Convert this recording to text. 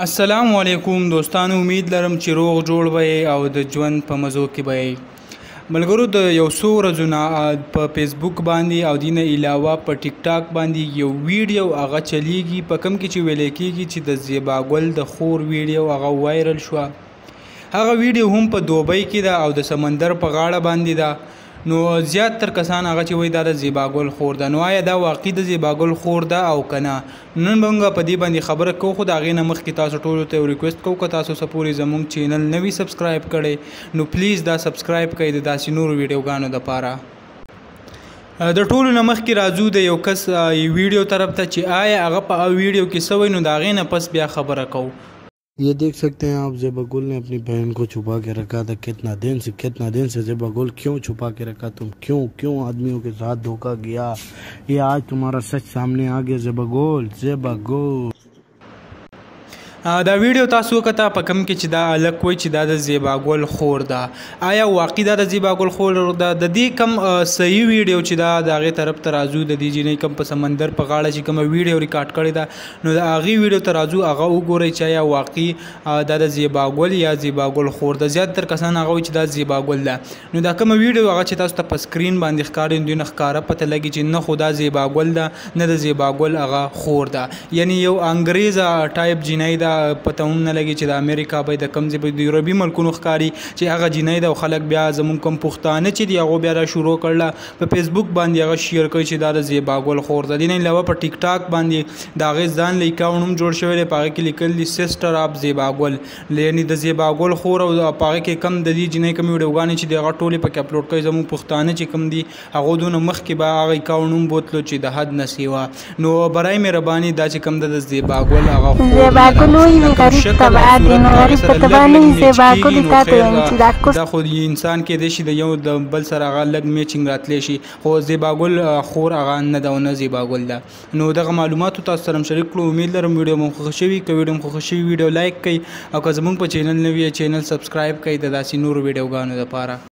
السلام علیکم دوستانو، امید لرم چې روغ جوړ به او د ژوند په مزو کې به ملګرو. د یو څو ورځو نه په فیسبوک باندې او دینه علاوه په ټیک ټاک باندې یو ویډیو هغه چلیږي، په کم کې چې ویل کېږي چې د زیبا ګل د خور ویډیو هغه وایرل شوه. هغه ویډیو هم په دوبۍ کې ده او د سمندر په غاړه باندې ده. نو زیات تر کسان هغه چې وایي دا د زیبا ګل خور ده. نو آیا دا واقعي د زیبا ګل خور ده او که نه؟ نن به موږ په دې باندې خبره کوو، خو د هغې نه مخکې تاسو ټولو ته یو ریکویسټ کوو، که تاسو څه پورې زموږ چینل نه وي سبسکرایب کړی نو پلیز دا سبسکرایب کړئ د داسې نورو ویډیوګانو دپاره. د ټولو نه مخکې راځو د یو کس ویډیو طرف ته چې آیا هغه په ویډیو کې څه وایي، نو د هغې نه پس بیا خبره کوو. ये देख सकते हैं आप, ज़ेबा गुल ने अपनी बहन को छुपा के रखा था कितना दिन से ज़ेबा गुल क्यों छुपा के रखा? तुम क्यों आदमियों के साथ धोखा किया? ये आज तुम्हारा सच सामने आ गया ज़ेबा गुल. دا ویډیو تاسو وکړه په کم کې چې دا الک وایي چې دا د زیبا ګل خور ده. آیا واقعي دا د زیبا ګل خور ده؟ د دې کم صحیح ویډیو چې دا د هغې طرف ته راځو، د دې جینۍ کم په سمندر په غاړه چې کومه ویډیو ریکارډ کړې ده، نو د هغې ویډیو ته راځو، هغه وګورئ چې آیا واقعي دا د زیبا ګل یا زیبا ګل خور ده. زیات تر کسان هغه وایي چې دا زیبا ګل ده. نو دا کومه ویډیو هغه چې تاسو ته په سکرین باندې ښکاري، دوی نه ښکاره پته لګي چې نه خو دا زیبا ګل ده نه د زیبا ګل هغه خور ده. یعنی یو انګریزه ټایپ جینۍ ده، پته هم نه لګي چې د امریکا به د کوم ځای به د یورپي ملکونو ښکاري چې هغه جینۍ ده، او خلک بیا زموږ کوم پښتانه چې دي هغو بیا را شروع کړله په فیسبوک باندې هغه شیر کوي چې دا د زیبا ګل خور ده. دې نه علاوه په ټیک ټاک باندې د هغې ځان له اکاونټ هم جوړ شوی دی، په هغې کې لیکل دي سسټر اف زیبا ګل، یعنې د زیبا ګل خور، او په هغې کې کم د دې جینۍ کومې ویډیوګانې چې دي هغه ټولې پکې اپلوډ کوي. زموږ پښتانه چې کوم دي هغو دونه مخکې به هغه اکاونټ هم بوتلو چې د حد نه سیوا. نو برای مهرباني دا چې کوم د زیبا ګل هغه دا خو انسان کې دی چې د یو د بل سره هغه لږ میچنګ راتلی شي، خو زیبا ګل خور هغه نه ده او نه زیبا ګل ده. نو دغه معلوماتو تاسو سره شریک کړو. امید لرم ویډیو مو خوښ شوي. که ویډیو مو خوښ شوي ویډیو لایک کړئ، او که زموږ په چینل نه وي چینل سبسکرایب کړئ د داسې نورو ویډیوګانو دپاره.